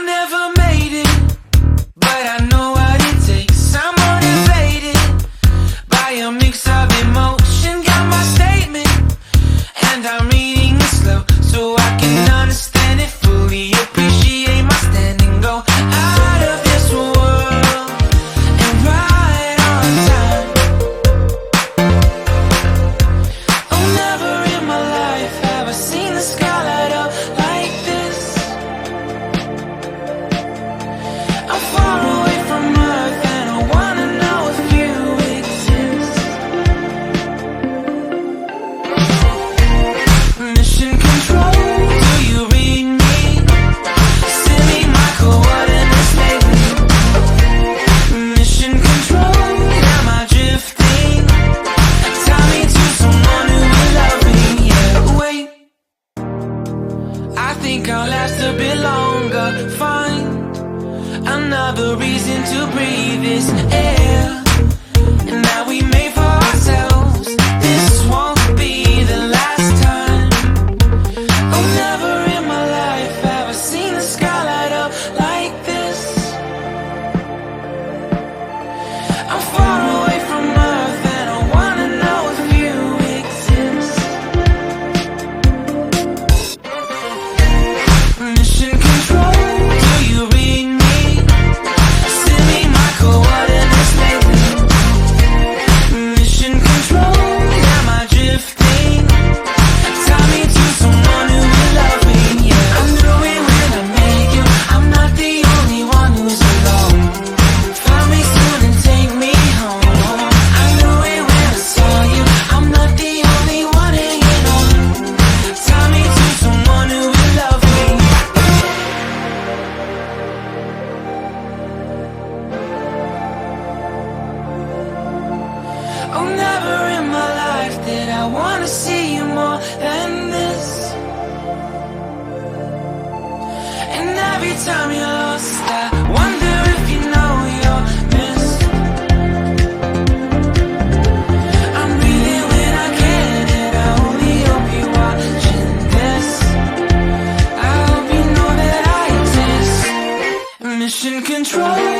never made it, but I know what it takes. I'm motivated by a mix of emotion. Got my statement, and I'm reading it slow so I can understand it fully. Appreciate my standing, go out of this world and right on time. Oh, never in my life have I seen the sky light up like this. I'm far away from Earth and I wanna know if you exist. Mission control, do you read me? Send me my coordinates lately. Mission control, am I drifting? Tie me to someone who will love me. Yeah, wait, I think I'll last a bit longer. Find another reason to breathe this air, and that we made for ourselves. This won't be the last time. Oh, never in my life have I seen the sky light up like this. I'm far away from Earth and I wanna know if you exist. Mission control, do you read me? Send me my coordinates lately. Mission control, am I drifting? Tie me to someone who will love me. Yeah, I knew it when I met you. I'm not the only one who's alone. Find me soon and take me home. I knew it when I saw you. I'm not the only one hanging on. Tie me to someone who will love me. Oh, never in my life did I wanna see you more than this. And every time you're lost, I wonder if you know you're missed. I'm breathing when I can, and I only hope you're watching this. I hope you know that I exist. Mission control,